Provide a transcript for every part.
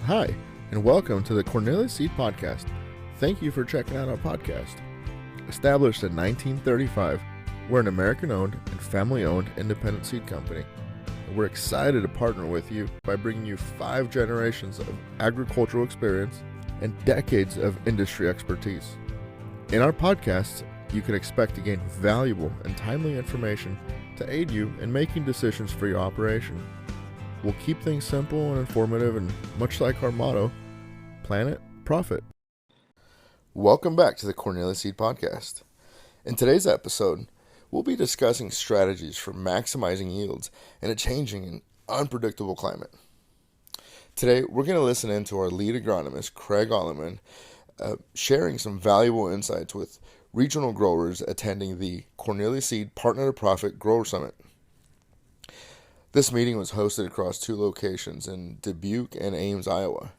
Hi, and welcome to the Cornelius Seed Podcast. Thank you for checking out our podcast. Established in 1935, we're an American-owned and family-owned independent seed company. And we're excited to partner with you by bringing you 5 generations of agricultural experience and decades of industry expertise. In our podcasts, you can expect to gain valuable and timely information to aid you in making decisions for your operation. We'll keep things simple and informative, and much like our motto, Planet Profit. Welcome back to the Cornelius Seed Podcast. In today's episode, we'll be discussing strategies for maximizing yields in a changing and unpredictable climate. Today, we're going to listen in to our lead agronomist, Craig Allaman, sharing some valuable insights with regional growers attending the Cornelius Seed Partner to Profit Grower Summit. This meeting was hosted across 2 locations in Dubuque and Ames, Iowa.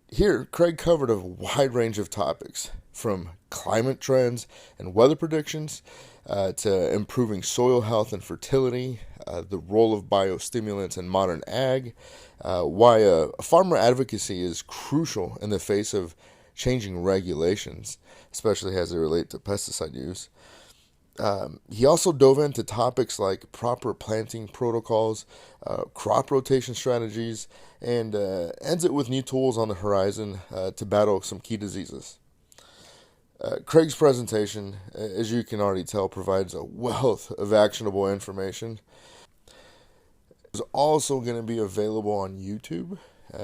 Here, Craig covered a wide range of topics, from climate trends and weather predictions to improving soil health and fertility, the role of biostimulants in modern ag, why farmer advocacy is crucial in the face of changing regulations, especially as they relate to pesticide use. He also dove into topics like proper planting protocols, crop rotation strategies, and ends it with new tools on the horizon to battle some key diseases. Craig's presentation, as you can already tell, provides a wealth of actionable information. It's also going to be available on YouTube.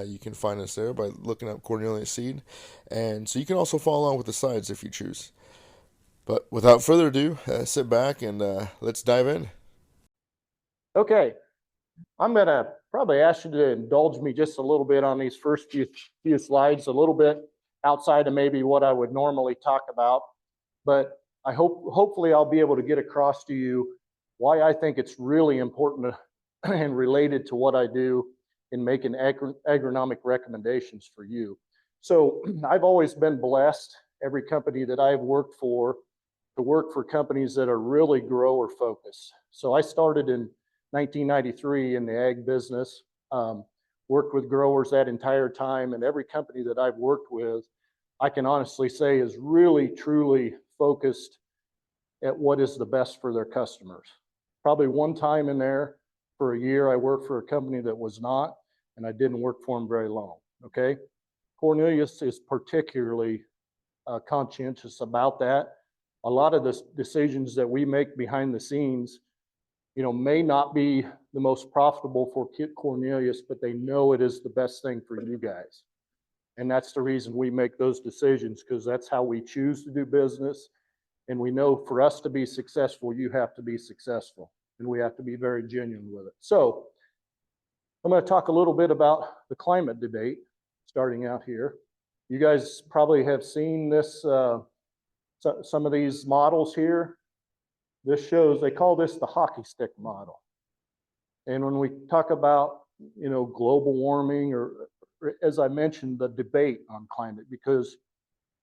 You can find us there by looking up Cornelius Seed, and so you can also follow along with the slides if you choose. But without further ado, sit back and let's dive in. Okay, I'm going to probably ask you to indulge me just a little bit on these first few slides, a little bit outside of maybe what I would normally talk about. But I hopefully I'll be able to get across to you why I think it's really important and related to what I do in making agronomic recommendations for you. So I've always been blessed, every company that I've worked for, to work for companies that are really grower focused. So I started in 1993 in the ag business, worked with growers that entire time, and every company that I've worked with, I can honestly say is really, truly focused at what is the best for their customers. Probably one time in there for a year, I worked for a company that was not, and I didn't work for them very long, okay? Cornelius is particularly conscientious about that. A lot of the decisions that we make behind the scenes, may not be the most profitable for Cornelius, but they know it is the best thing for you guys. And that's the reason we make those decisions, because that's how we choose to do business. And we know for us to be successful, you have to be successful, and we have to be very genuine with it. So I'm going to talk a little bit about the climate debate, starting out here. You guys probably have seen this, some of these models here. This shows, they call this the hockey stick model. And when we talk about, global warming, or as I mentioned, the debate on climate, because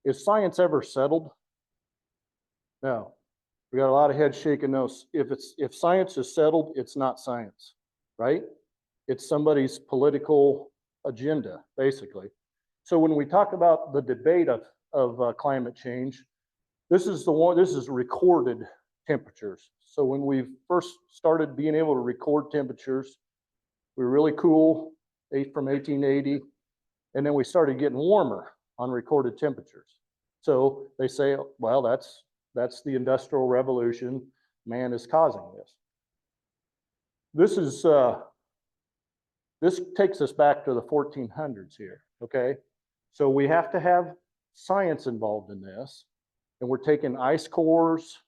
is science ever settled? No. We got a lot of heads shaking no. If science is settled, it's not science, right? It's somebody's political agenda, basically. So when we talk about the debate of climate change, this is recorded temperatures. So when we first started being able to record temperatures, we were really cool from 1880, and then we started getting warmer on recorded temperatures. So they say, well, that's the Industrial Revolution. Man is causing this. This takes us back to the 1400s here, okay? So we have to have science involved in this, and we're taking ice cores,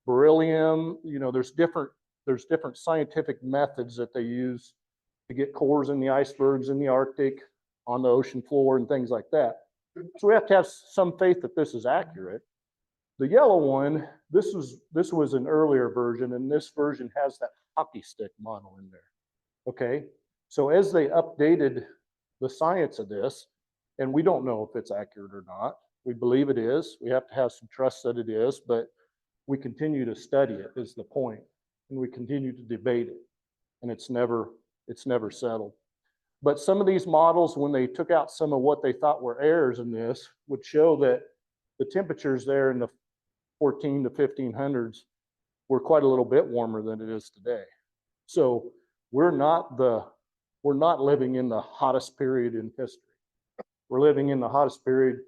beryllium. There's different scientific methods that they use to get cores in the icebergs in the Arctic, on the ocean floor, and things like that. So we have to have some faith that this is accurate. The yellow one, this was an earlier version, and this version has that hockey stick model in there. Okay, so as they updated the science of this, and we don't know if it's accurate or not. We believe it is. We have to have some trust that it is, but we continue to study it is the point, and we continue to debate it, and it's never settled. But some of these models, when they took out some of what they thought were errors in this, would show that the temperatures there in the 14 to 1500s were quite a little bit warmer than it is today. So we're not living in the hottest period in history. We're living in the hottest period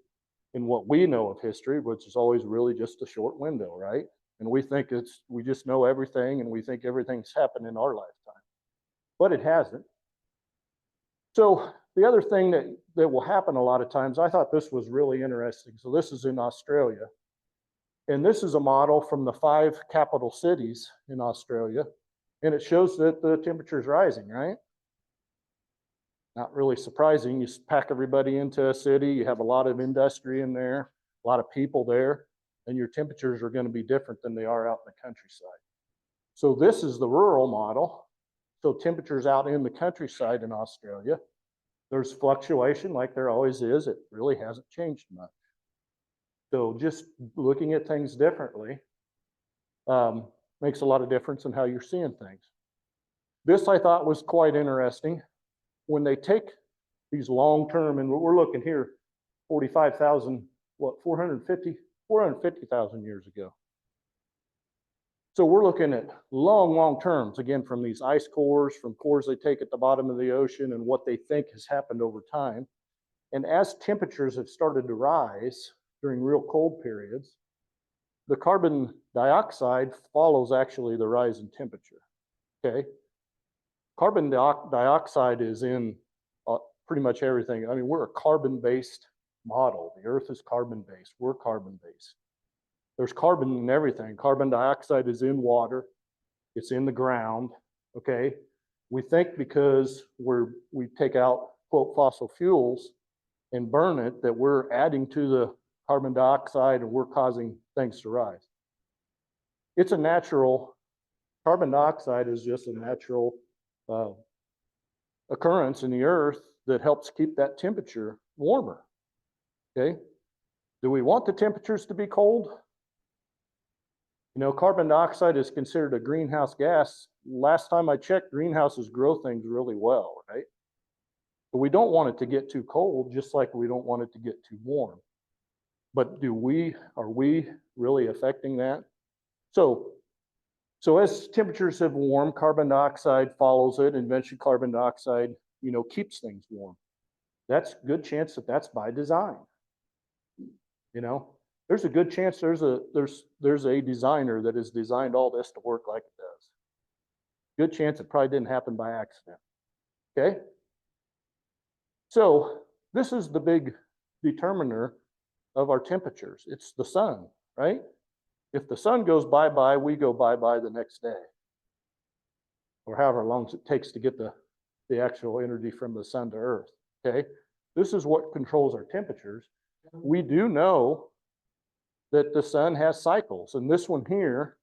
in what we know of history, which is always really just a short window, right? And we think we just know everything, and we think everything's happened in our lifetime, but it hasn't. So the other thing that will happen a lot of times, I thought this was really interesting. So this is in Australia, and this is a model from the 5 capital cities in Australia, and it shows that the temperature is rising, right? Not really surprising. You pack everybody into a city, you have a lot of industry in there, a lot of people there, and your temperatures are going to be different than they are out in the countryside. So this is the rural model. So temperatures out in the countryside in Australia, there's fluctuation like there always is. It really hasn't changed much. So just looking at things differently makes a lot of difference in how you're seeing things. This I thought was quite interesting. When they take these long-term, and we're looking here, 45,000, 450,000 years ago. So we're looking at long terms, again, from these ice cores, from cores they take at the bottom of the ocean, and what they think has happened over time. And as temperatures have started to rise during real cold periods, the carbon dioxide follows actually the rise in temperature, okay? Carbon dioxide is in pretty much everything. I mean, we're a carbon-based model. The Earth is carbon-based. We're carbon-based. There's carbon in everything. Carbon dioxide is in water. It's in the ground, okay? We think because we take out, quote, fossil fuels and burn it, that we're adding to the carbon dioxide and we're causing things to rise. It's a natural, carbon dioxide is just a natural occurrence in the earth that helps keep that temperature warmer, okay? Do we want the temperatures to be cold? You know, carbon dioxide is considered a greenhouse gas. Last time I checked, greenhouses grow things really well, right? But we don't want it to get too cold, just like we don't want it to get too warm. But are we really affecting that? So as temperatures have warmed, carbon dioxide follows it, and eventually carbon dioxide, you know, keeps things warm. That's a good chance that that's by design. You know, there's a good chance there's a designer that has designed all this to work like it does. Good chance it probably didn't happen by accident. Okay? So this is the big determiner of our temperatures. It's the sun, right? If the sun goes bye-bye, we go bye-bye the next day, or however long it takes to get the actual energy from the sun to Earth, okay? This is what controls our temperatures. We do know that the sun has cycles, and this one here,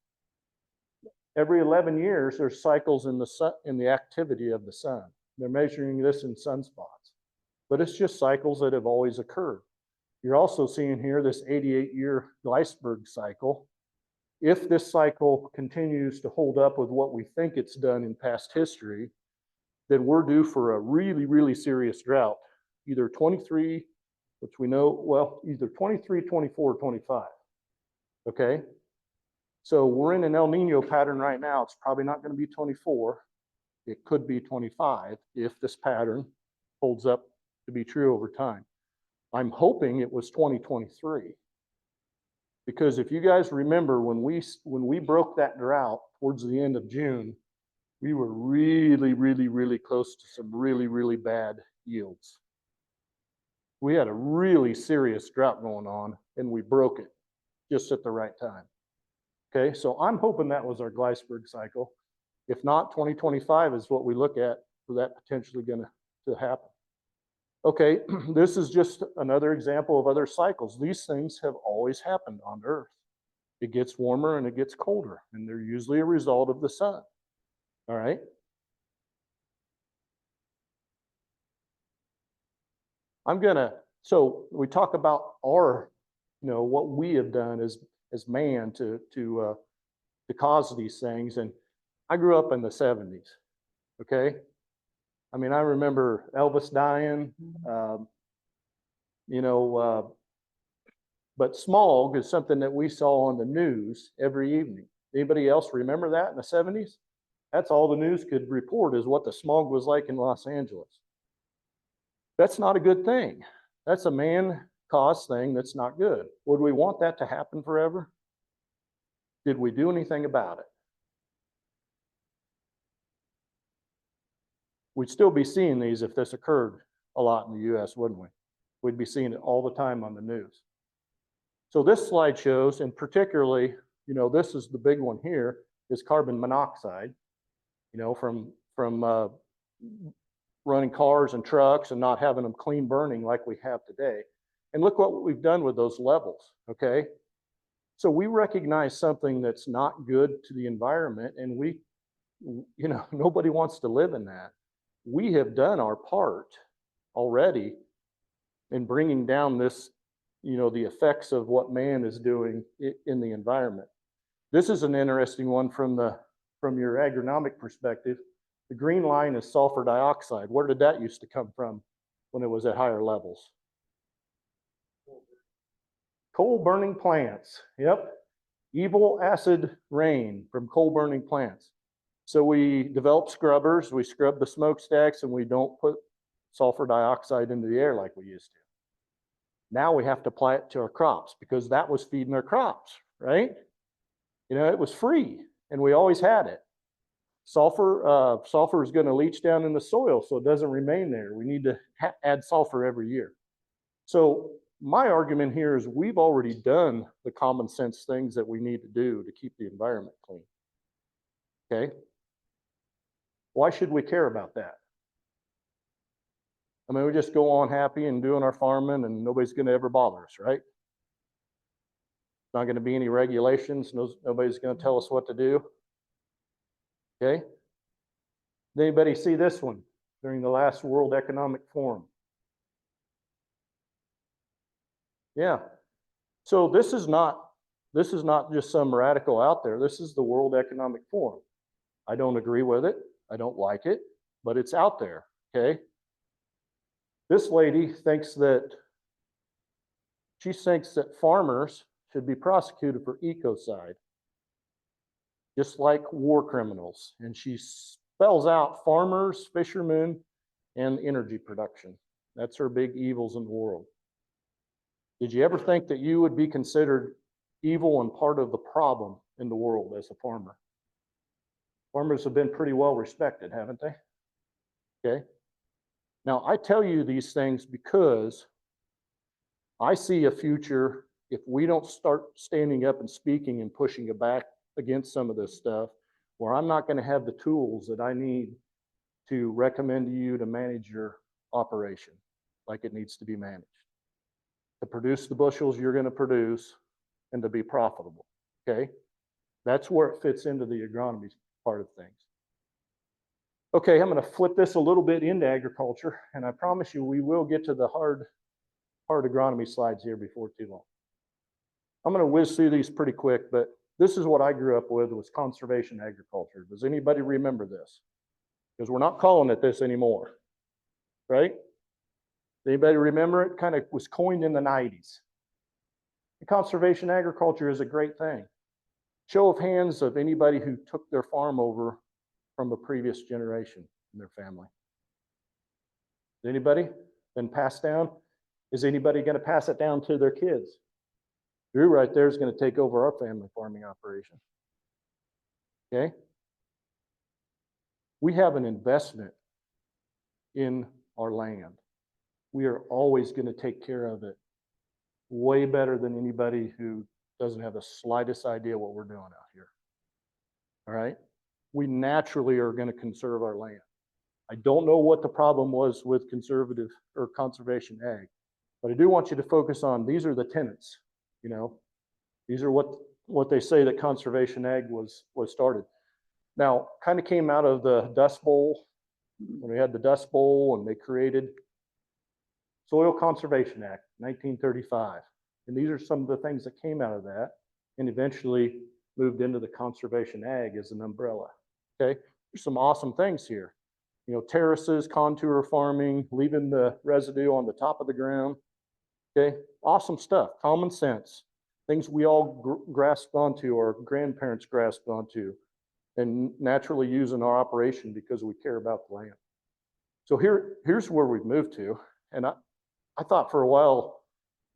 every 11 years, there's cycles in the sun, in the activity of the sun. They're measuring this in sunspots, but it's just cycles that have always occurred. You're also seeing here this 88-year Gleisberg cycle. If this cycle continues to hold up with what we think it's done in past history, then we're due for a really serious drought, either 23, which we know, well, either 23, 24, or 25, okay? So we're in an El Nino pattern right now. It's probably not going to be 24. It could be 25 if this pattern holds up to be true over time. I'm hoping it was 2023. Because if you guys remember, when we broke that drought towards the end of June, we were really close to some really bad yields. We had a really serious drought going on, and we broke it just at the right time. Okay, so I'm hoping that was our Gleisberg cycle. If not, 2025 is what we look at for that potentially going to happen. Okay, this is just another example of other cycles. These things have always happened on Earth. It gets warmer and it gets colder, and they're usually a result of the sun. All right. So we talk about our, you know, what we have done as man to cause these things. And I grew up in the 70s, okay? I mean, I remember Elvis dying, you know, but smog is something that we saw on the news every evening. Anybody else remember that in the 70s? That's all the news could report, is what the smog was like in Los Angeles. That's not a good thing. That's a man-caused thing that's not good. Would we want that to happen forever? Did we do anything about it? We'd still be seeing these if this occurred a lot in the US, wouldn't we? We'd be seeing it all the time on the news. So this slide shows, and particularly, you know, this is the big one here, is carbon monoxide, you know, from running cars and trucks and not having them clean burning like we have today. And look what we've done with those levels, okay? So we recognize something that's not good to the environment, and we, you know, nobody wants to live in that. We have done our part already in bringing down this, you know, the effects of what man is doing in the environment. This is an interesting one from your agronomic perspective. The green line is sulfur dioxide. Where did that used to come from when it was at higher levels? Coal burning plants. Yep. Evil acid rain from coal burning plants. So we develop scrubbers, we scrub the smokestacks, and we don't put sulfur dioxide into the air like we used to. Now we have to apply it to our crops because that was feeding our crops, right? You know, it was free and we always had it. Sulfur is going to leach down in the soil, so it doesn't remain there. We need to add sulfur every year. So my argument here is we've already done the common sense things that we need to do to keep the environment clean. Okay? Why should we care about that? I mean, we just go on happy and doing our farming and nobody's going to ever bother us, right? Not going to be any regulations. Nobody's going to tell us what to do. Okay? Did anybody see this one during the last World Economic Forum? Yeah. So this is not just some radical out there. This is the World Economic Forum. I don't agree with it. I don't like it, but it's out there. Okay? This lady thinks that farmers should be prosecuted for ecocide, just like war criminals. And she spells out farmers, fishermen, and energy production. That's her big evils in the world. Did you ever think that you would be considered evil and part of the problem in the world as a farmer? Farmers have been pretty well respected, haven't they? Okay. Now, I tell you these things because I see a future, if we don't start standing up and speaking and pushing it back against some of this stuff, where I'm not going to have the tools that I need to recommend to you to manage your operation like it needs to be managed, to produce the bushels you're going to produce and to be profitable. Okay? That's where it fits into the agronomy part of things. Okay, I'm going to flip this a little bit into agriculture, and I promise you we will get to the hard agronomy slides here before too long. I'm going to whiz through these pretty quick, but this is what I grew up with, was conservation agriculture. Does anybody remember this? Because we're not calling it this anymore, right? Anybody remember it? Kind of was coined in the 90s. And conservation agriculture is a great thing. Show of hands of anybody who took their farm over from a previous generation in their family. Anybody? Been passed down? Is anybody going to pass it down to their kids? Drew right there is going to take over our family farming operation. Okay? We have an investment in our land. We are always going to take care of it way better than anybody who doesn't have the slightest idea what we're doing out here. All right? We naturally are going to conserve our land. I don't know what the problem was with conservative or conservation ag, but I do want you to focus on, these are the tenets, you know. These are what they say that conservation ag was started. Now, kind of came out of the Dust Bowl, when we had the Dust Bowl and they created Soil Conservation Act, 1935. And these are some of the things that came out of that and eventually moved into the conservation ag as an umbrella. Okay, there's some awesome things here. terraces, contour farming, leaving the residue on the top of the ground. Okay, awesome stuff, common sense, things we all grasped onto, our grandparents grasped onto, and naturally use in our operation because we care about the land. So here's where we've moved to. And I thought for a while,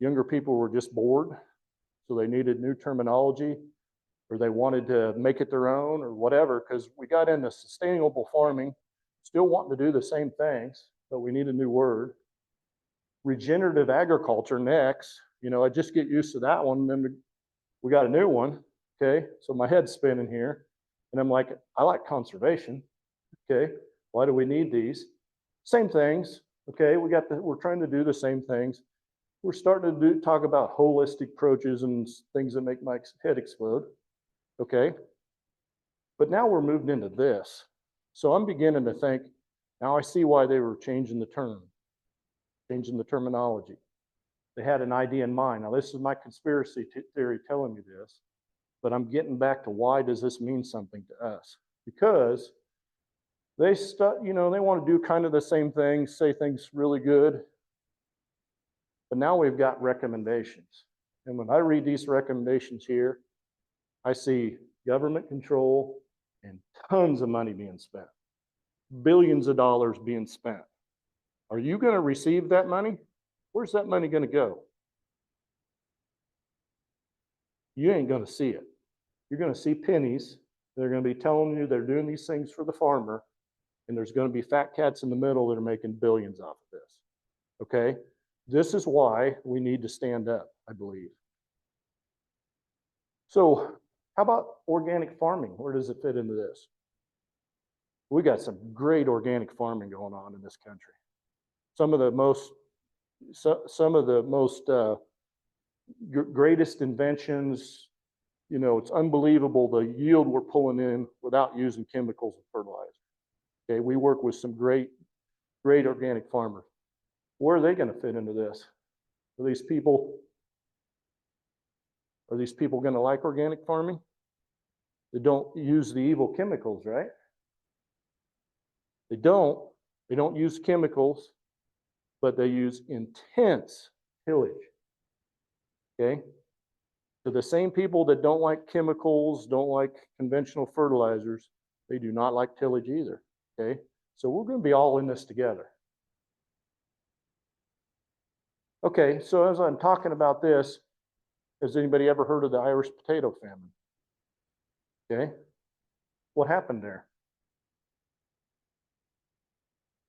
younger people were just bored, so they needed new terminology, or they wanted to make it their own or whatever, because we got into sustainable farming, still wanting to do the same things, but we need a new word. Regenerative agriculture next, I just get used to that one, and then we got a new one, okay? So my head's spinning here, and I'm like, I like conservation, okay? Why do we need these? Same things, okay? We're trying to do the same things. We're starting to talk about holistic approaches and things that make my head explode, okay? But now we're moving into this. So I'm beginning to think, now I see why they were changing the term, changing the terminology. They had an idea in mind. Now this is my conspiracy theory telling me this, but I'm getting back to why does this mean something to us? Because they want to do kind of the same things, say things really good, but now we've got recommendations. And when I read these recommendations here, I see government control and tons of money being spent, billions of dollars being spent. Are you going to receive that money? Where's that money going to go? You ain't going to see it. You're going to see pennies. They're going to be telling you they're doing these things for the farmer, and there's going to be fat cats in the middle that are making billions off of this. Okay? This is why we need to stand up, I believe. So, how about organic farming? Where does it fit into this? We got some great organic farming going on in this country. Some of the most greatest inventions. It's unbelievable the yield we're pulling in without using chemicals and fertilizer. Okay, we work with some great organic farmers. Where are they going to fit into this? Are these people going to like organic farming? They don't use the evil chemicals, right? They don't use chemicals, but they use intense tillage. Okay? So the same people that don't like chemicals, don't like conventional fertilizers, they do not like tillage either. Okay? So we're going to be all in this together. Okay, so as I'm talking about this, has anybody ever heard of the Irish potato famine? Okay, what happened there?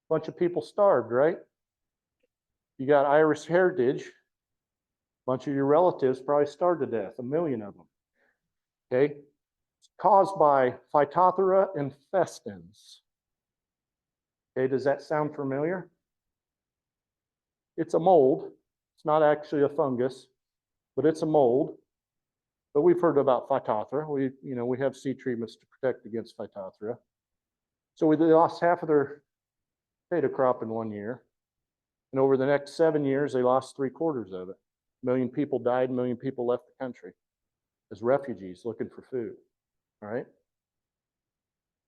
A bunch of people starved, right? You got Irish heritage, a bunch of your relatives probably starved to death, 1 million of them. Okay, it's caused by Phytophthora infestans. Okay, does that sound familiar? It's a mold. It's not actually a fungus, but it's a mold. But we've heard about Phytophthora. We have seed treatments to protect against Phytophthora. So they lost half of their potato crop in 1 year. And over the next 7 years, they lost 3/4 of it. 1 million people died, 1 million people left the country as refugees looking for food. All right?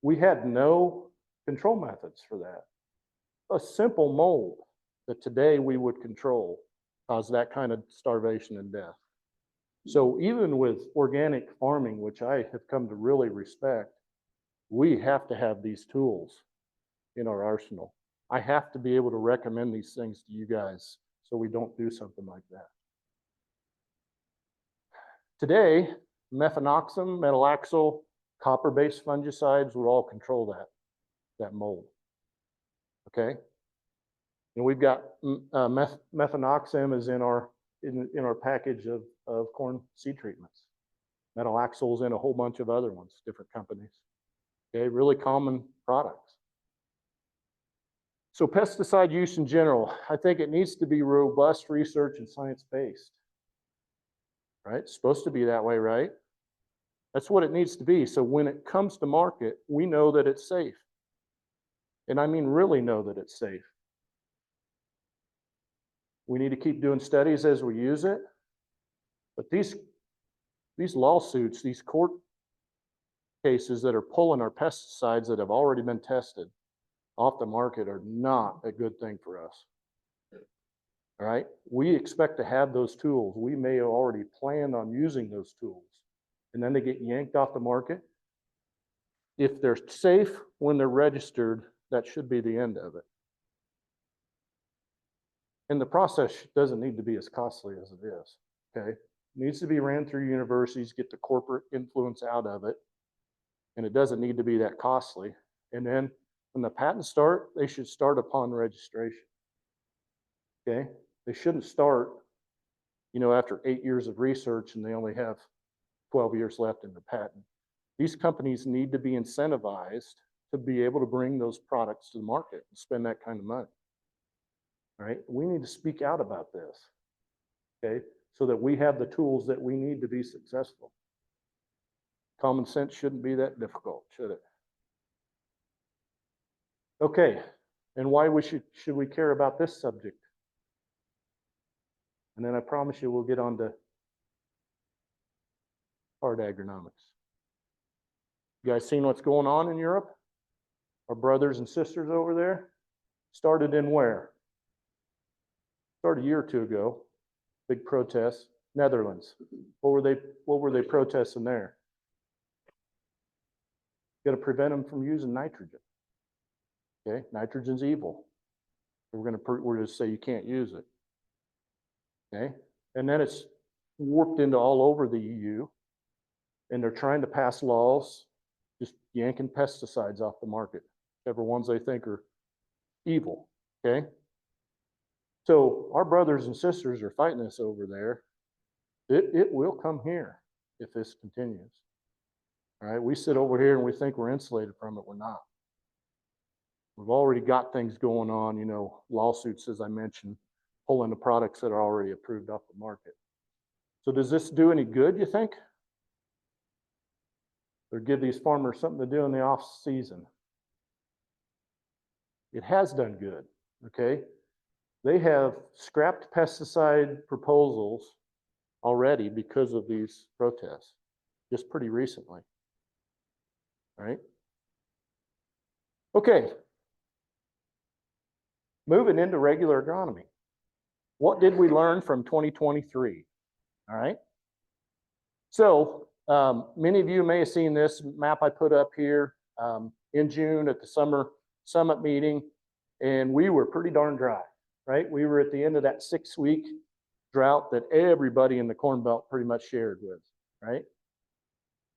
We had no control methods for that. A simple mold that today we would control caused that kind of starvation and death. So even with organic farming, which I have come to really respect, we have to have these tools in our arsenal. I have to be able to recommend these things to you guys so we don't do something like that. Today, mefenoxam, metalaxyl, copper-based fungicides will all control that mold. Okay? And we've got mefenoxam is in our package of corn seed treatments. Metalaxyl is in a whole bunch of other ones, different companies. Okay, really common products. So pesticide use in general, I think it needs to be robust research and science-based. Right? It's supposed to be that way, right? That's what it needs to be. So when it comes to market, we know that it's safe. And I mean really know that it's safe. We need to keep doing studies as we use it. But these lawsuits, these court cases that are pulling our pesticides that have already been tested, off the market are not a good thing for us. All right, we expect to have those tools. We may have already planned on using those tools, and then they get yanked off the market. If they're safe when they're registered, that should be the end of it. And the process doesn't need to be as costly as it is, okay? It needs to be ran through universities, get the corporate influence out of it, and it doesn't need to be that costly. And then when the patents start, they should start upon registration, okay? They shouldn't start, after 8 years of research and they only have 12 years left in the patent. These companies need to be incentivized to be able to bring those products to the market and spend that kind of money. All right, we need to speak out about this, okay, so that we have the tools that we need to be successful. Common sense shouldn't be that difficult, should it? Okay, and why should we care about this subject? And then I promise you we'll get on to hard agronomics. You guys seen what's going on in Europe? Our brothers and sisters over there started in where? Started a year or two ago. Big protest. Netherlands. What were they protesting there? Got to prevent them from using nitrogen. Okay, nitrogen's evil. We're going to say you can't use it. Okay, and then it's warped into all over the EU, and they're trying to pass laws just yanking pesticides off the market, whichever ones they think are evil. Okay, so our brothers and sisters are fighting this over there. It will come here if this continues. All right, we sit over here and we think we're insulated from it. We're not. We've already got things going on, lawsuits, as I mentioned, pulling the products that are already approved off the market. So does this do any good, you think? Or give these farmers something to do in the off season? It has done good, okay? They have scrapped pesticide proposals already because of these protests, just pretty recently, right? Okay, moving into regular agronomy. What did we learn from 2023? All right. So many of you may have seen this map I put up here in June at the summer summit meeting, and we were pretty darn dry, right? We were at the end of that 6-week drought that everybody in the Corn Belt pretty much shared with, right?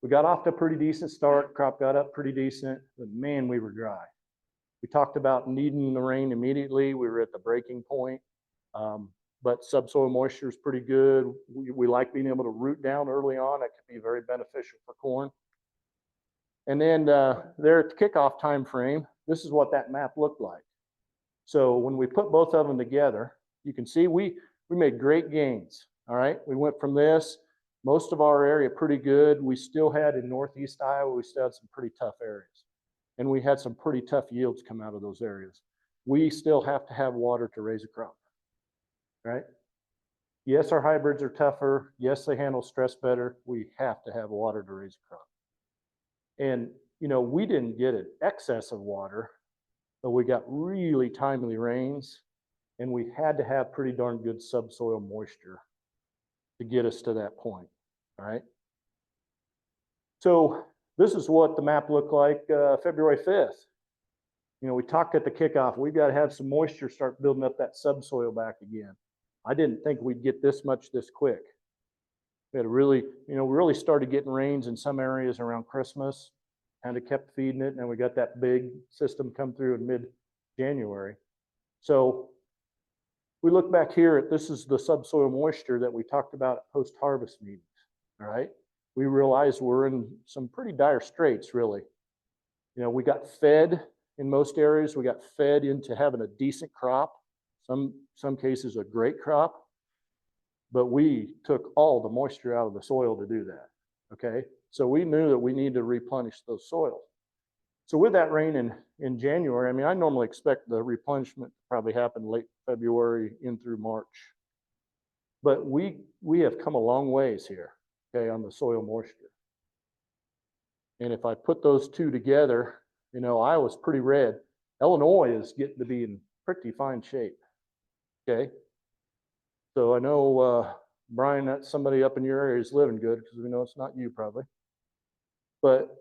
We got off to a pretty decent start. Crop got up pretty decent, but man, we were dry. We talked about needing the rain immediately. We were at the breaking point. But subsoil moisture is pretty good. We like being able to root down early on. That can be very beneficial for corn. And then there at the kickoff time frame, this is what that map looked like. So when we put both of them together, you can see we made great gains. All right, we went from this, most of our area pretty good. We still had in Northeast Iowa, we still had some pretty tough areas. And we had some pretty tough yields come out of those areas. We still have to have water to raise a crop. Right? Yes, our hybrids are tougher. Yes, they handle stress better. We have to have water to raise a crop. And, we didn't get an excess of water, but we got really timely rains, and we had to have pretty darn good subsoil moisture to get us to that point. All right. So this is what the map looked like February 5th. We talked at the kickoff, we've got to have some moisture start building up that subsoil back again. I didn't think we'd get this much this quick. We had we really started getting rains in some areas around Christmas, kind of kept feeding it, and then we got that big system come through in mid-January. So we look back here at, this is the subsoil moisture that we talked about at post-harvest meetings, all right? We realized we're in some pretty dire straits, really. We got fed in most areas. We got fed into having a decent crop. Some cases a great crop, but we took all the moisture out of the soil to do that, okay? So we knew that we needed to replenish those soils. So with that rain in January, I normally expect the replenishment to probably happen late February in through March. But we have come a long ways here, okay, on the soil moisture. And if I put those two together, Iowa's pretty red. Illinois is getting to be in pretty fine shape. Okay. So I know, Brian, that somebody up in your area is living good, because we know it's not you probably. But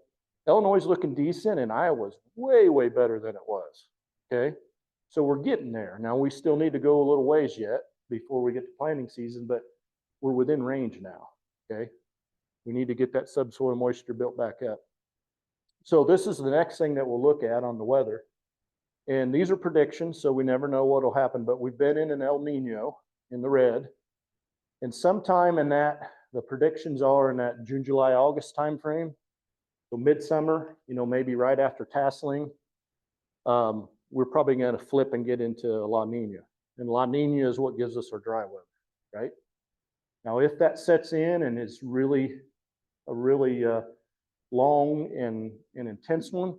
Illinois is looking decent, and Iowa's way, way better than it was. Okay. So we're getting there. Now we still need to go a little ways yet before we get to planting season, but we're within range now. Okay. We need to get that subsoil moisture built back up. So this is the next thing that we'll look at on the weather. And these are predictions, so we never know what will happen, but we've been in an El Nino in the red. And sometime in that, the predictions are in that June, July, August timeframe. So midsummer, maybe right after tasseling, we're probably going to flip and get into La Nina. And La Nina is what gives us our dry weather, right? Now, if that sets in and is really a really long and intense one,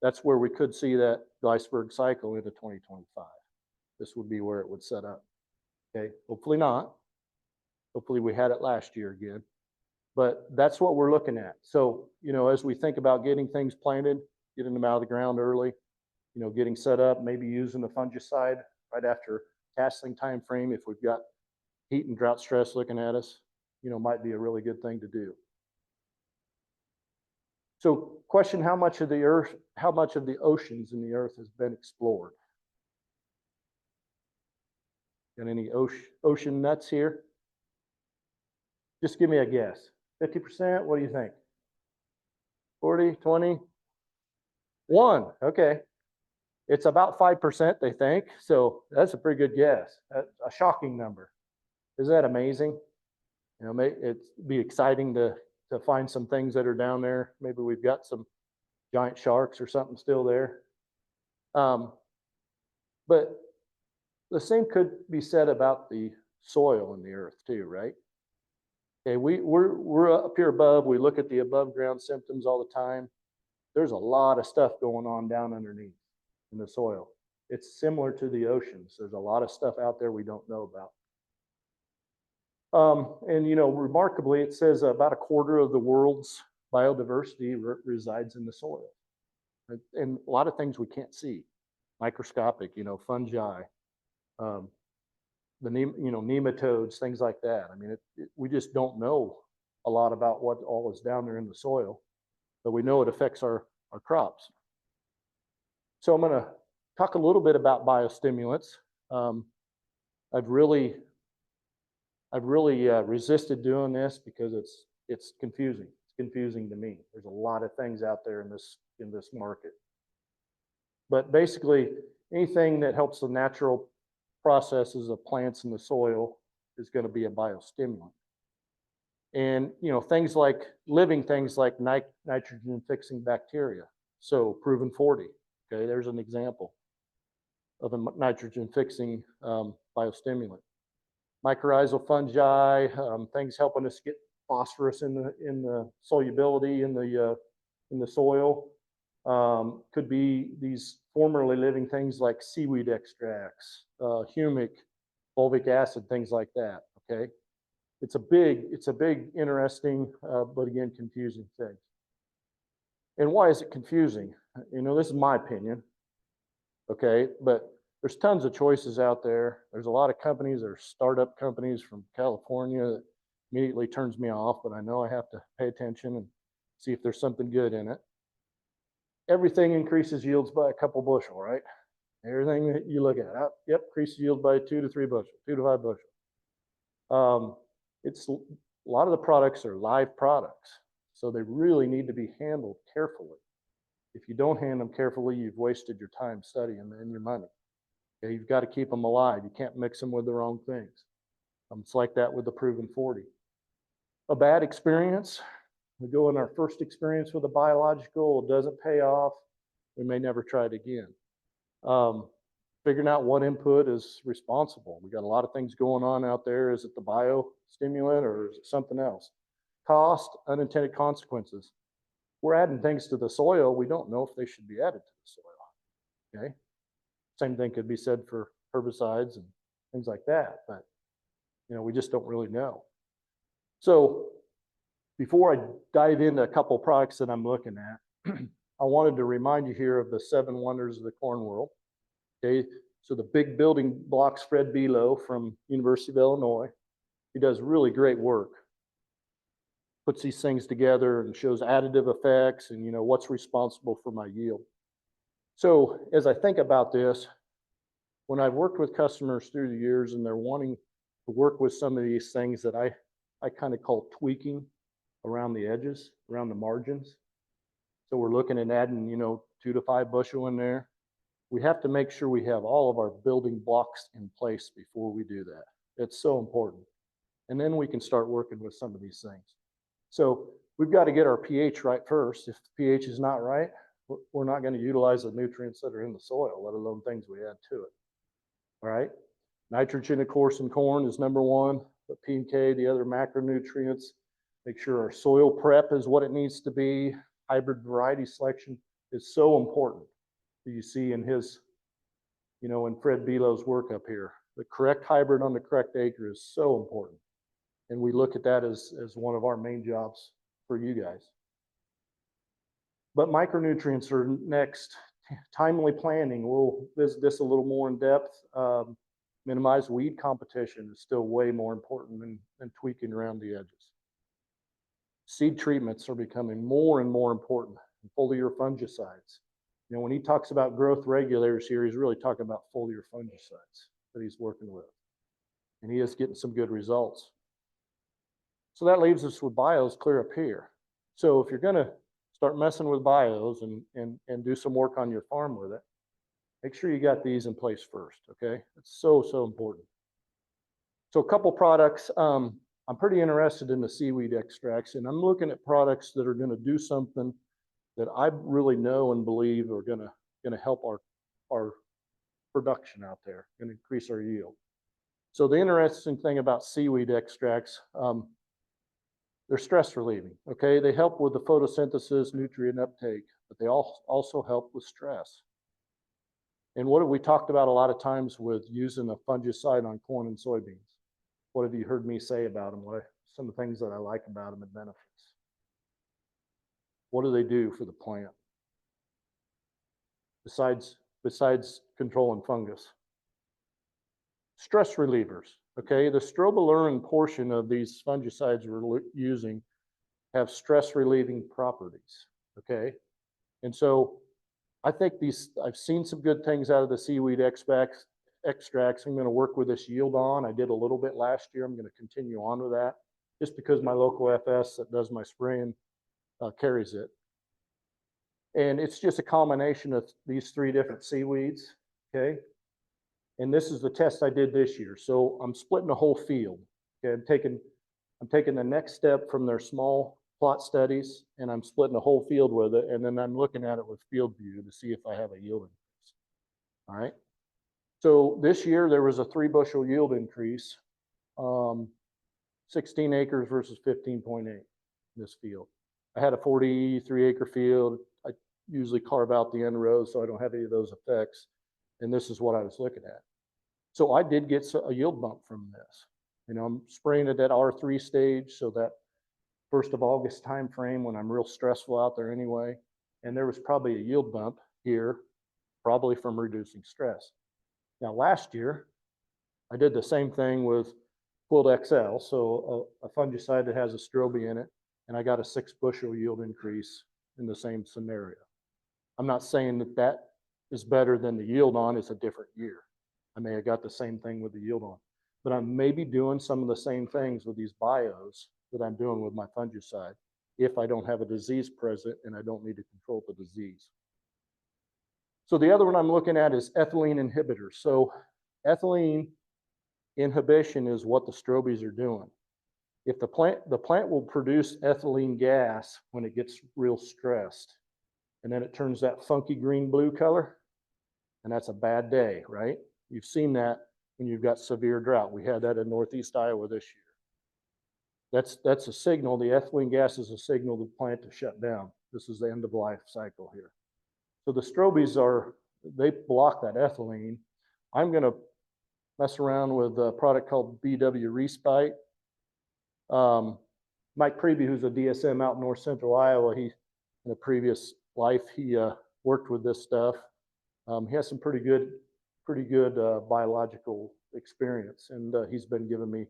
that's where we could see that iceberg cycle into 2025. This would be where it would set up. Okay, hopefully not. Hopefully we had it last year again. But that's what we're looking at. So, as we think about getting things planted, getting them out of the ground early, getting set up, maybe using a fungicide right after tasseling time frame if we've got heat and drought stress looking at us, might be a really good thing to do. So question, how much of the oceans in the earth has been explored? Got any ocean nuts here? Just give me a guess. 50%? What do you think? 40, 20? 1, okay. It's about 5%, they think. So that's a pretty good guess. A shocking number. Isn't that amazing? It'd be exciting to find some things that are down there. Maybe we've got some giant sharks or something still there. But the same could be said about the soil in the earth too, right? Okay, we're up here above. We look at the above ground symptoms all the time. There's a lot of stuff going on down underneath in the soil. It's similar to the oceans. There's a lot of stuff out there we don't know about. And remarkably, it says about a quarter of the world's biodiversity resides in the soil. And a lot of things we can't see, microscopic, fungi, the nematodes, things like that. I mean, we just don't know a lot about what all is down there in the soil, but we know it affects our crops. So I'm going to talk a little bit about biostimulants. I've really resisted doing this because it's confusing. It's confusing to me. There's a lot of things out there in this market. But basically, anything that helps the natural processes of plants in the soil is going to be a biostimulant. And things like living things like nitrogen fixing bacteria. So proven 40. Okay, there's an example of a nitrogen fixing biostimulant. Mycorrhizal fungi, things helping us get phosphorus in the solubility in the soil. Could be these formerly living things like seaweed extracts, humic, fulvic acid, things like that. Okay, it's a big, interesting, but again, confusing thing. And why is it confusing? This is my opinion. Okay, but there's tons of choices out there. There's a lot of companies. There's startup companies from California that immediately turns me off, but I know I have to pay attention and see if there's something good in it. Everything increases yields by a couple bushel, right? Everything that you look at, yep, increases yield by 2 to 3 bushel, 2 to 5 bushel. It's a lot of the products are live products, so they really need to be handled carefully. If you don't handle them carefully, you've wasted your time studying and your money. Okay, you've got to keep them alive. You can't mix them with the wrong things. It's like that with the proven 40. A bad experience. We go in our first experience with a biological, it doesn't pay off. We may never try it again. Figuring out what input is responsible. We got a lot of things going on out there. Is it the biostimulant or is it something else? Cost, unintended consequences. We're adding things to the soil. We don't know if they should be added to the soil. Okay. Same thing could be said for herbicides and things like that, but we just don't really know. So before I dive into a couple of products that I'm looking at, I wanted to remind you here of the 7 wonders of the corn world. Okay, so the big building blocks, Fred Bilo from University of Illinois, he does really great work. Puts these things together and shows additive effects and, you know, what's responsible for my yield. So as I think about this, when I've worked with customers through the years and they're wanting to work with some of these things that I kind of call tweaking around the edges, around the margins. So we're looking at adding, you know, 2 to 5 bushel in there. We have to make sure we have all of our building blocks in place before we do that. It's so important. And then we can start working with some of these things. So we've got to get our pH right first. If the pH is not right, we're not going to utilize the nutrients that are in the soil, let alone things we add to it. All right. Nitrogen, of course, in corn is number 1, but P and K, the other macronutrients. Make sure our soil prep is what it needs to be. Hybrid variety selection is so important. You see in his, you know, in Fred Bilo's work up here, the correct hybrid on the correct acre is so important. And we look at that as one of our main jobs for you guys. But micronutrients are next. Timely planting, we'll visit this a little more in depth. Minimize weed competition is still way more important than tweaking around the edges. Seed treatments are becoming more and more important. Foliar fungicides. You know, when he talks about growth regulators here, he's really talking about foliar fungicides that he's working with. And he is getting some good results. So that leaves us with bios clear up here. So if you're going to start messing with bios and do some work on your farm with it, make sure you got these in place first, okay? It's so, so important. So a couple products, I'm pretty interested in the seaweed extracts, and I'm looking at products that are going to do something that I really know and believe are going to help our production out there, going to increase our yield. So the interesting thing about seaweed extracts, they're stress relieving, okay? They help with the photosynthesis, nutrient uptake, but they also help with stress. And what have we talked about a lot of times with using a fungicide on corn and soybeans? What have you heard me say about them? What are some of the things that I like about them and benefits? What do they do for the plant? Besides controlling fungus. Stress relievers, okay? The strobilurin portion of these fungicides we're using have stress relieving properties, okay? And so I think I've seen some good things out of the seaweed extracts. I'm going to work with this yield on. I did a little bit last year. I'm going to continue on with that just because my local FS that does my spraying carries it. And it's just a combination of these 3 different seaweeds, okay? And this is the test I did this year. So I'm splitting the whole field. Okay, I'm taking the next step from their small plot studies, and I'm splitting the whole field with it, and then I'm looking at it with field view to see if I have a yield increase. All right. So this year there was a 3 bushel yield increase, 16 acres versus 15.8 in this field. I had a 43 acre field. I usually carve out the end rows so I don't have any of those effects. And this is what I was looking at. So I did get a yield bump from this. You know, I'm spraying it at R3 stage, so that 1st of August time frame when I'm real stressful out there anyway. And there was probably a yield bump here, probably from reducing stress. Now last year, I did the same thing with Quilt XL, so a fungicide that has a strobe in it, and I got a 6 bushel yield increase in the same scenario. I'm not saying that is better than the yield on. It's a different year. I may have got the same thing with the yield on, but I'm maybe doing some of the same things with these bios that I'm doing with my fungicide if I don't have a disease present and I don't need to control the disease. So the other one I'm looking at is ethylene inhibitors. So ethylene inhibition is what the strobies are doing. If the plant will produce ethylene gas when it gets real stressed, and then it turns that funky green blue color, and that's a bad day, right? You've seen that when you've got severe drought. We had that in Northeast Iowa this year. That's a signal. The ethylene gas is a signal to the plant to shut down. This is the end of life cycle here. So the strobies they block that ethylene. I'm going to mess around with a product called BW Respite. Mike Preby, who's a DSM out in north central Iowa, he in a previous life, he worked with this stuff. He has some pretty good biological experience, and he's been giving me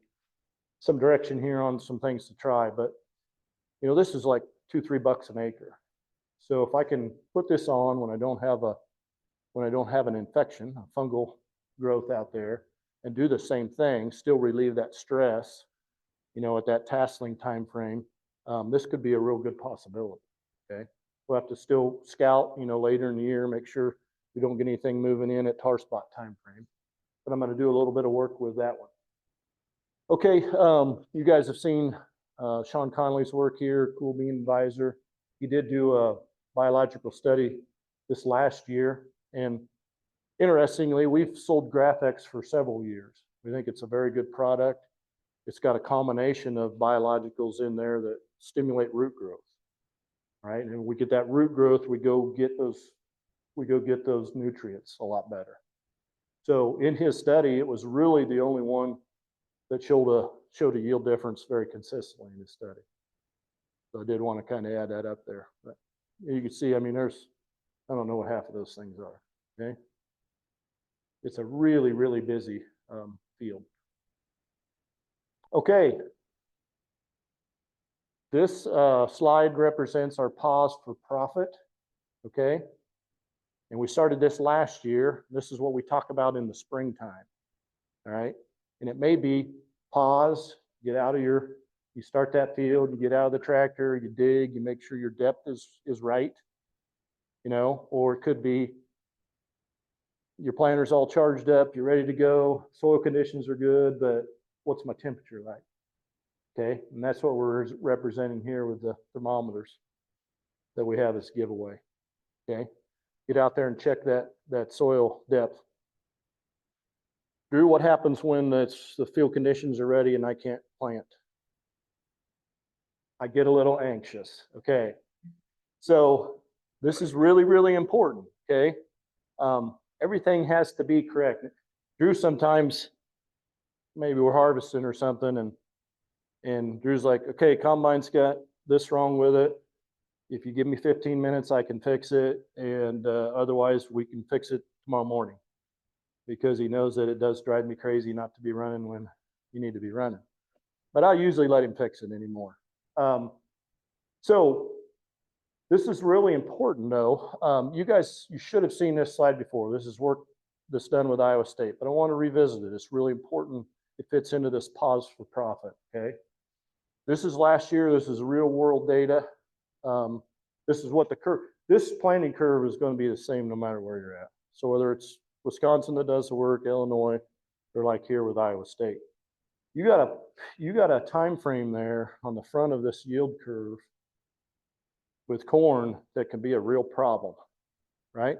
some direction here on some things to try. But this is like $2-3 an acre. So if I can put this on when I don't have an infection, a fungal growth out there, and do the same thing, still relieve that stress, at that tasseling time frame, this could be a real good possibility. Okay, we'll have to still scout, later in the year, make sure we don't get anything moving in at tar spot time frame. But I'm going to do a little bit of work with that one. Okay, you guys have seen Sean Conley's work here, Cool Bean Advisor. He did do a biological study this last year, and interestingly, we've sold Graphex for several years. We think it's a very good product. It's got a combination of biologicals in there that stimulate root growth, right? And we get that root growth, we go get those nutrients a lot better. So in his study, it was really the only one that showed a yield difference very consistently in his study. So I did want to kind of add that up there. But you can see, I mean, I don't know what half of those things are, okay? It's a really, really busy field. Okay. This slide represents our pause for profit, okay? And we started this last year. This is what we talk about in the springtime, all right? And it may be pause, you start that field, you get out of the tractor, you dig, you make sure your depth is right, or it could be your planter's all charged up, you're ready to go, soil conditions are good, but what's my temperature like? Okay, and that's what we're representing here with the thermometers that we have as giveaway. Okay, get out there and check that soil depth. Drew, what happens when the field conditions are ready and I can't plant? I get a little anxious. Okay, so this is really, really important. Okay, everything has to be correct. Drew, sometimes maybe we're harvesting or something, and Drew's like, okay, combine's got this wrong with it. If you give me 15 minutes, I can fix it, and otherwise we can fix it tomorrow morning, because he knows that it does drive me crazy not to be running when you need to be running. But I usually let him fix it anymore. So this is really important, though. You should have seen this slide before. This is work that's done with Iowa State, but I want to revisit it. It's really important. It fits into this pause for profit, okay? This is last year. This is real world data. This is what this planting curve is going to be the same no matter where you're at. So whether it's Wisconsin that does the work, Illinois, or like here with Iowa State. You got a time frame there on the front of this yield curve with corn that can be a real problem, right?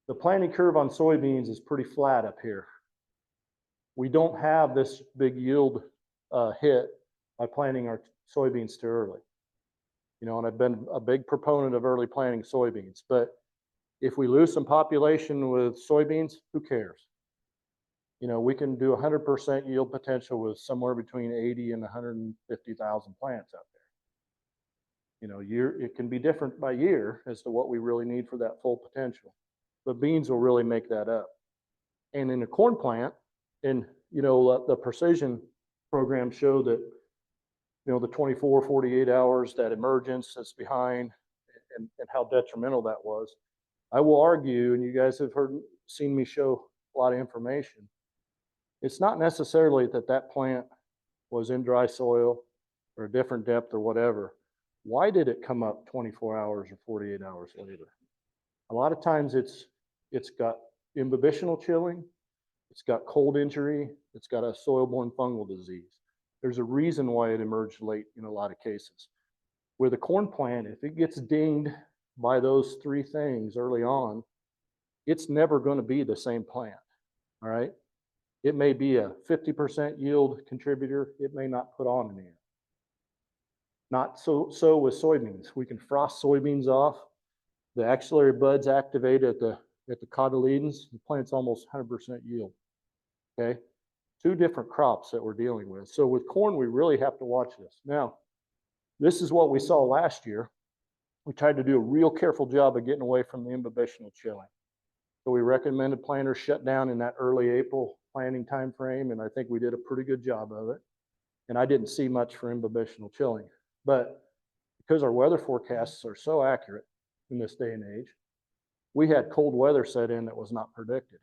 The planting curve on soybeans is pretty flat up here. We don't have this big yield hit by planting our soybeans too early. And I've been a big proponent of early planting soybeans, but if we lose some population with soybeans, who cares? We can do 100% yield potential with somewhere between 80 and 150,000 plants out there. It can be different by year as to what we really need for that full potential, but beans will really make that up. And in a corn plant, and the precision program showed that the 24, 48 hours, that emergence that's behind, and how detrimental that was. I will argue, and you guys have seen me show a lot of information, it's not necessarily that plant was in dry soil or a different depth or whatever. Why did it come up 24 hours or 48 hours later? A lot of times it's got imbibitional chilling, it's got cold injury, it's got a soil-borne fungal disease. There's a reason why it emerged late in a lot of cases. With a corn plant, if it gets dinged by those three things early on, it's never going to be the same plant, all right? It may be a 50% yield contributor. It may not put on any. Not so with soybeans. We can frost soybeans off. The axillary buds activate at the cotyledons. The plant's almost 100% yield, okay? Two different crops that we're dealing with. So with corn, we really have to watch this. Now, this is what we saw last year. we tried to do a real careful job of getting away from the imbibitional chilling. So we recommended planters shut down in that early April planting time frame, and I think we did a pretty good job of it. And I didn't see much for imbibitional chilling. But because our weather forecasts are so accurate in this day and age, we had cold weather set in that was not predicted.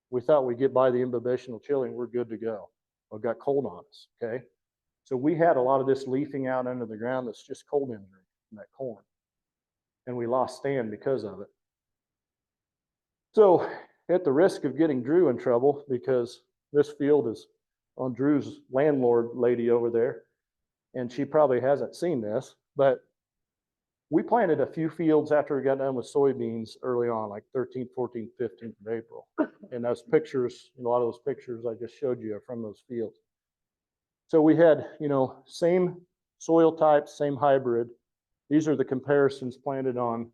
We thought we'd get by the imbibitional chilling, we're good to go. Well, it got cold on us, okay? So we had a lot of this leafing out under the ground that's just cold injury in that corn. And we lost stand because of it. So at the risk of getting Drew in trouble, because this field is on Drew's landlord lady over there, and she probably hasn't seen this, but we planted a few fields after we got done with soybeans early on, like 13th, 14th, 15th of April. And those pictures, a lot of those pictures I just showed you are from those fields. So we had, same soil type, same hybrid. These are the comparisons planted on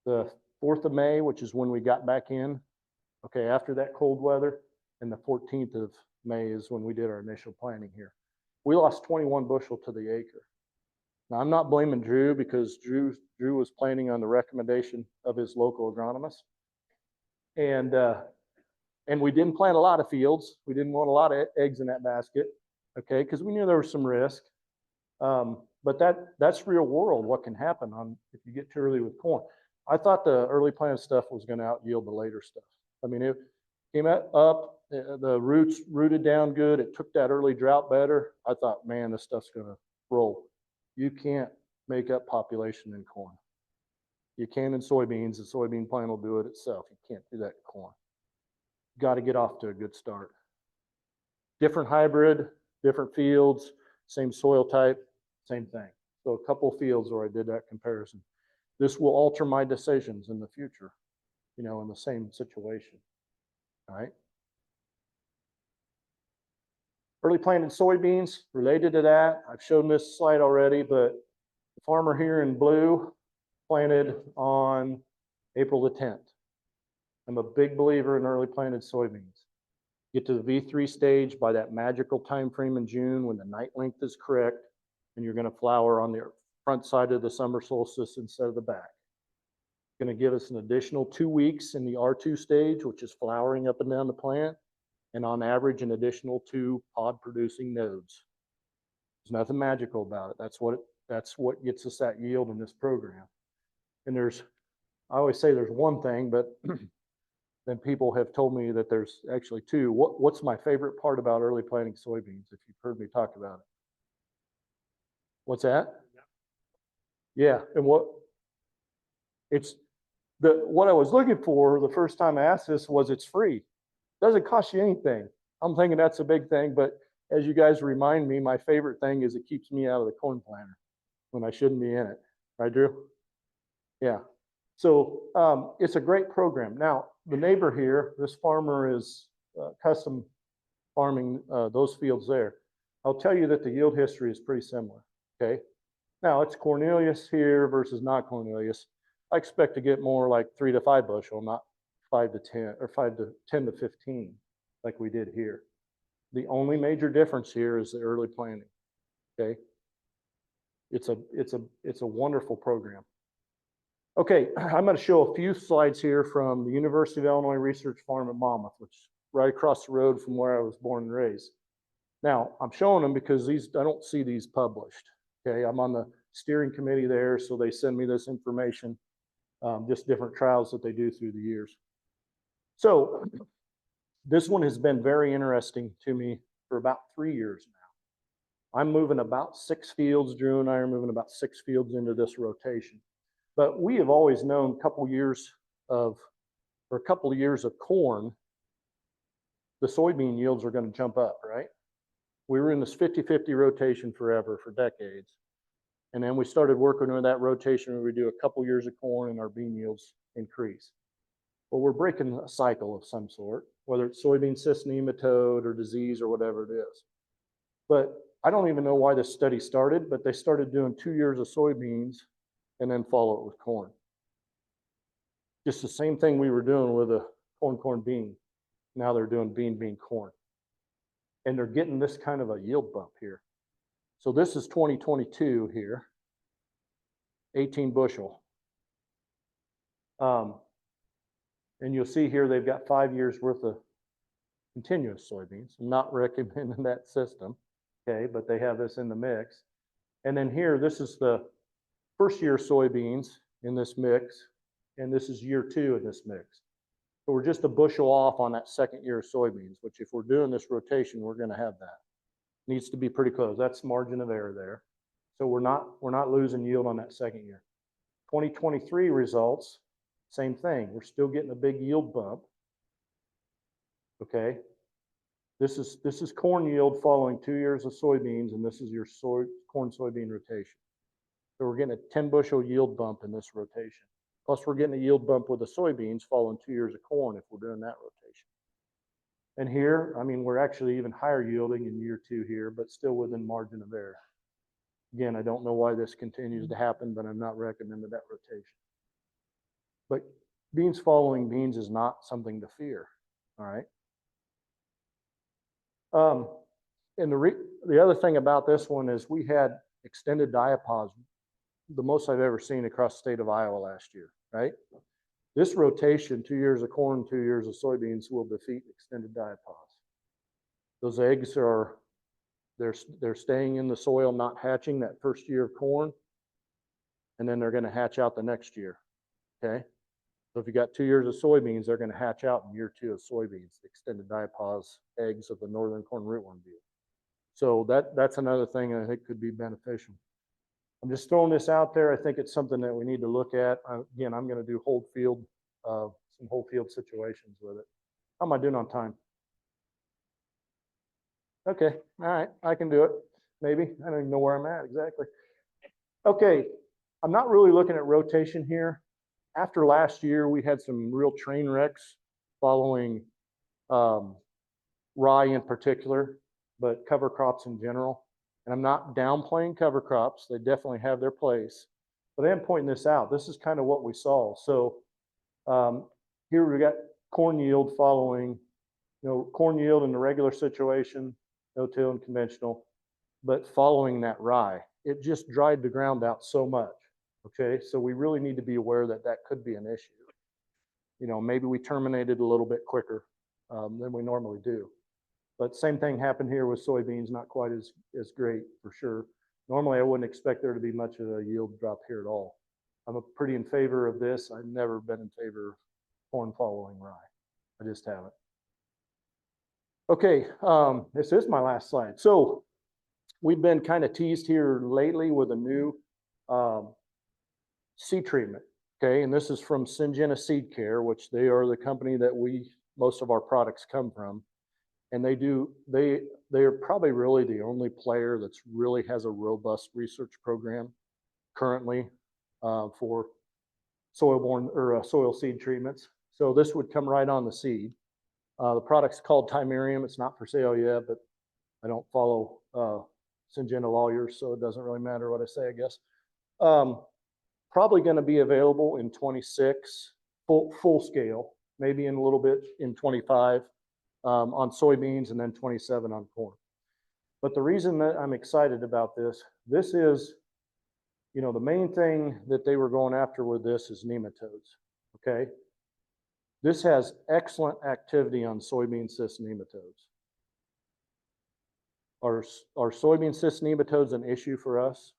the 4th of May, which is when we got back in, okay, after that cold weather, and the 14th of May is when we did our initial planting here. We lost 21 bushel to the acre. Now, I'm not blaming Drew because Drew was planting on the recommendation of his local agronomist. And we didn't plant a lot of fields. We didn't want a lot of eggs in that basket, okay, because we knew there was some risk. But that's real world, what can happen if you get too early with corn. I thought the early planted stuff was going to out yield the later stuff. I mean, it came up, the roots rooted down good. It took that early drought better. I thought, man, this stuff's going to roll. You can't make up population in corn. You can in soybeans. The soybean plant will do it itself. You can't do that in corn. Got to get off to a good start. Different hybrid, different fields, same soil type, same thing. So a couple fields where I did that comparison. This will alter my decisions in the future, in the same situation. All right. Early planted soybeans, related to that, I've shown this slide already, but the farmer here in blue planted on April the 10th. I'm a big believer in early planted soybeans. Get to the V3 stage by that magical time frame in June when the night length is correct, and you're going to flower on the front side of the summer solstice instead of the back. It's going to give us an additional 2 weeks in the R2 stage, which is flowering up and down the plant, and on average an additional 2 pod producing nodes. There's nothing magical about it. That's what gets us that yield in this program. And I always say there's one thing, but then people have told me that there's actually 2. What's my favorite part about early planting soybeans, if you've heard me talk about it? What's that? Yeah, and what I was looking for the first time I asked this was it's free. Doesn't cost you anything. I'm thinking that's a big thing, but as you guys remind me, my favorite thing is it keeps me out of the corn planter when I shouldn't be in it. Right, Drew? Yeah. So it's a great program. Now, the neighbor here, this farmer is custom farming those fields there. I'll tell you that the yield history is pretty similar, okay? Now, it's Cornelius here versus not Cornelius. I expect to get more like 3 to 5 bushel, not 5 to 10 or 5 to 10 to 15 like we did here. The only major difference here is the early planting, okay? It's a wonderful program. Okay, I'm going to show a few slides here from the University of Illinois Research Farm at Monmouth, which is right across the road from where I was born and raised. Now, I'm showing them because I don't see these published. Okay, I'm on the steering committee there, so they send me this information, just different trials that they do through the years. So this one has been very interesting to me for about 3 years now. I'm moving about 6 fields. Drew and I are moving about 6 fields into this rotation. But we have always known a couple of years of corn, the soybean yields are going to jump up, right? We were in this 50-50 rotation forever, for decades. And then we started working on that rotation where we do a couple years of corn and our bean yields increase. Well, we're breaking a cycle of some sort, whether it's soybean cyst nematode or disease or whatever it is. But I don't even know why this study started, but they started doing 2 years of soybeans and then follow it with corn. Just the same thing we were doing with a corn bean. Now they're doing bean corn. And they're getting this kind of a yield bump here. So this is 2022 here. 18 bushel. And you'll see here they've got 5 years worth of continuous soybeans. I'm not recommending that system, okay, but they have this in the mix. And then here, this is the first year soybeans in this mix, and this is year 2 in this mix. So we're just a bushel off on that second year of soybeans, which if we're doing this rotation, we're going to have that. Needs to be pretty close. That's margin of error there. So we're not losing yield on that second year. 2023 results, same thing. We're still getting a big yield bump. Okay. This is corn yield following 2 years of soybeans, and this is your corn soybean rotation. So we're getting a 10 bushel yield bump in this rotation. Plus we're getting a yield bump with the soybeans following 2 years of corn if we're doing that rotation. And here, I mean, we're actually even higher yielding in year 2 here, but still within margin of error. Again, I don't know why this continues to happen, but I'm not recommending that rotation. But beans following beans is not something to fear, all right? And the other thing about this one is we had extended diapause, the most I've ever seen across the state of Iowa last year, right? This rotation, 2 years of corn, 2 years of soybeans, will defeat extended diapause. Those eggs are, they're staying in the soil, not hatching that first year of corn, and then they're going to hatch out the next year, okay? So if you got 2 years of soybeans, they're going to hatch out in year 2 of soybeans, the extended diapause eggs of the northern corn rootworm beetle. So that's another thing I think could be beneficial. I'm just throwing this out there. I think it's something that we need to look at. Again, I'm going to do some whole field situations with it. How am I doing on time? Okay, all right, I can do it. Maybe. I don't even know where I'm at exactly. Okay, I'm not really looking at rotation here. After last year, we had some real train wrecks following rye in particular, but cover crops in general. And I'm not downplaying cover crops. They definitely have their place. But I am pointing this out. This is kind of what we saw. So here we got corn yield following, corn yield in the regular situation, no-till and conventional, but following that rye. It just dried the ground out so much. Okay, so we really need to be aware that that could be an issue. Maybe we terminated a little bit quicker than we normally do. But same thing happened here with soybeans, not quite as great for sure. Normally, I wouldn't expect there to be much of a yield drop here at all. I'm pretty in favor of this. I've never been in favor of corn following rye. I just haven't. Okay, this is my last slide. So we've been kind of teased here lately with a new seed treatment. Okay, and this is from Syngenta Seed Care, which they are the company that most of our products come from. And they are probably really the only player that's really has a robust research program currently for soil-borne or soil seed treatments. So this would come right on the seed. The product's called Timerium. It's not for sale yet, but I don't follow Syngenta lawyers, so it doesn't really matter what I say, I guess. Probably going to be available in 26 full scale, maybe in a little bit in 25. On soybeans and then 27 on corn. But the reason that I'm excited about this is, the main thing that they were going after with this is nematodes, okay? This has excellent activity on soybean cyst nematodes. Are soybean cyst nematodes an issue for us?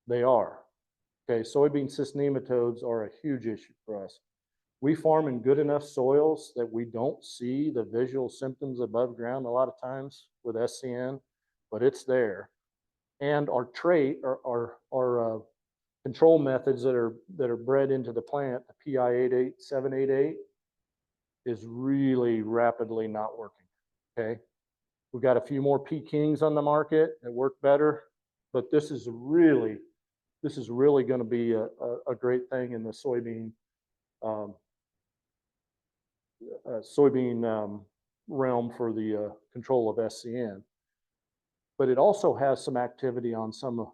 They are. Okay, soybean cyst nematodes are a huge issue for us. We farm in good enough soils that we don't see the visual symptoms above ground a lot of times with SCN, but it's there. And our trait, our control methods that are bred into the plant, the PI88788, is really rapidly not working. Okay, we've got a few more P-Kings on the market that work better, but this is really going to be a great thing in the soybean. Realm for the control of SCN, but it also has some activity on some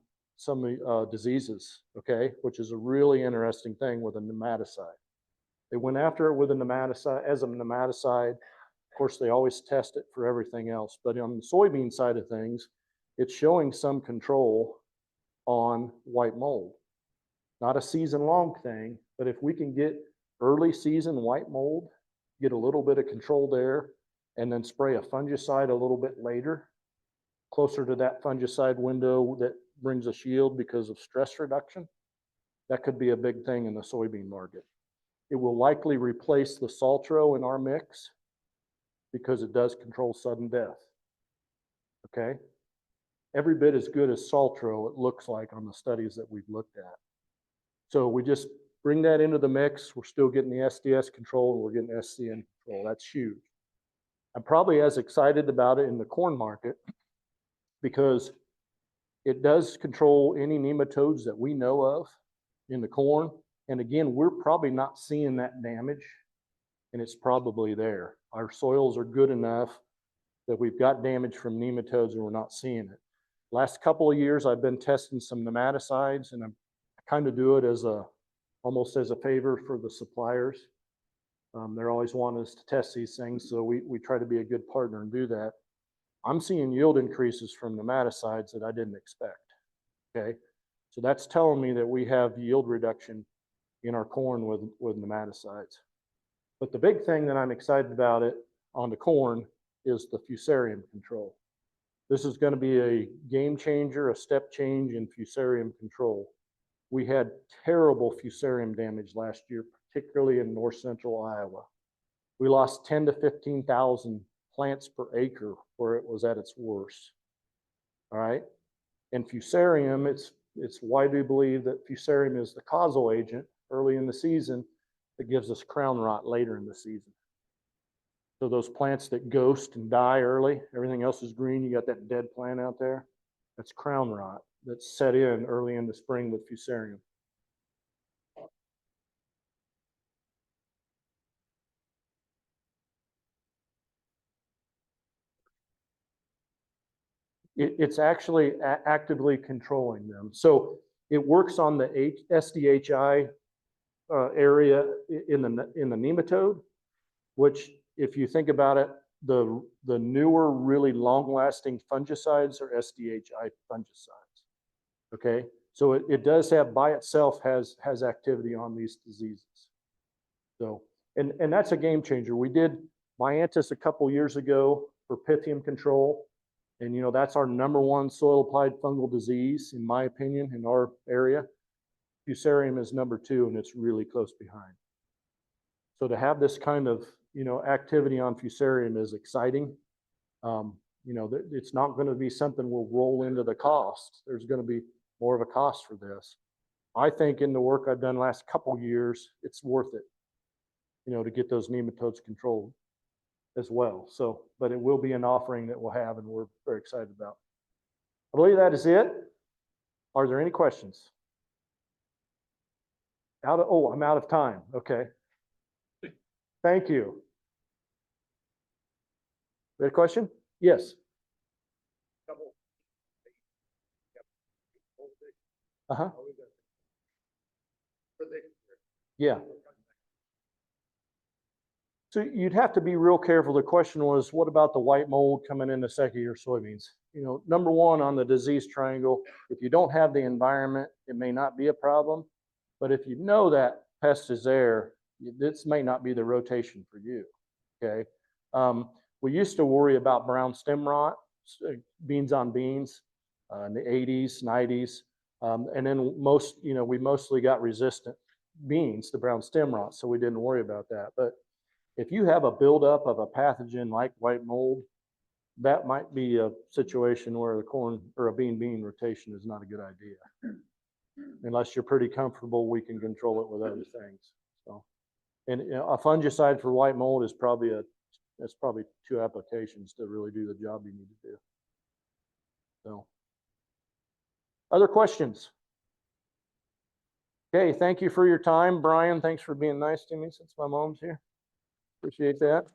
diseases, okay, which is a really interesting thing with a nematicide. They went after it with a nematicide as a nematicide. Of course, they always test it for everything else, but on the soybean side of things, it's showing some control on white mold. Not a season-long thing, but if we can get early season white mold, get a little bit of control there, and then spray a fungicide a little bit later, closer to that fungicide window that brings us yield because of stress reduction, that could be a big thing in the soybean market. It will likely replace the Saltro in our mix because it does control sudden death. Okay? Every bit as good as Saltro, it looks like on the studies that we've looked at. So we just bring that into the mix. We're still getting the SDS control and we're getting SCN control. That's huge. I'm probably as excited about it in the corn market because it does control any nematodes that we know of in the corn. And again, we're probably not seeing that damage, and it's probably there. Our soils are good enough that we've got damage from nematodes and we're not seeing it. Last couple of years, I've been testing some nematicides, and I kind of do it as almost as a favor for the suppliers. They're always wanting us to test these things, so we try to be a good partner and do that. I'm seeing yield increases from nematicides that I didn't expect, okay? So that's telling me that we have yield reduction in our corn with nematicides. But the big thing that I'm excited about it on the corn is the fusarium control. This is going to be a game changer, a step change in fusarium control. We had terrible fusarium damage last year, particularly in north central Iowa. We lost 10 to 15,000 plants per acre where it was at its worst. All right. And fusarium, it's widely believed that fusarium is the causal agent early in the season that gives us crown rot later in the season. So those plants that ghost and die early, everything else is green, you got that dead plant out there, that's crown rot that's set in early in the spring with fusarium. It's actually actively controlling them. So it works on the SDHI area in the nematode, which, if you think about it, the newer, really long-lasting fungicides are SDHI fungicides. Okay, so it does have by itself has activity on these diseases. So and that's a game changer. We did Miantis a couple years ago for Pythium control. And, you know, that's our #1 soil-applied fungal disease, in my opinion, in our area. Fusarium is #2, and it's really close behind. So to have this kind of, you know, activity on fusarium is exciting. You know, it's not going to be something we'll roll into the cost. There's going to be more of a cost for this. I think in the work I've done last couple years, it's worth it, you know, to get those nematodes controlled as well. So, but it will be an offering that we'll have, and we're very excited about. I believe that is it. Are there any questions? I'm out of time. Okay. Thank you. Got a question? Yes. Uh-huh. Yeah. So you'd have to be real careful. The question was, what about the white mold coming into second-year soybeans? You know, #1 on the disease triangle, if you don't have the environment, it may not be a problem. But if you know that pest is there, this may not be the rotation for you, okay? We used to worry about brown stem rot, beans on beans, in the 80s, 90s. And then we mostly got resistant beans to brown stem rot, so we didn't worry about that. But if you have a buildup of a pathogen like white mold, that might be a situation where the corn or a bean rotation is not a good idea. Unless you're pretty comfortable, we can control it with other things. So, and you know, a fungicide for white mold is probably that's probably 2 applications to really do the job you need to do. So, other questions? Okay, thank you for your time, Brian. Thanks for being nice to me since my mom's here. Appreciate that.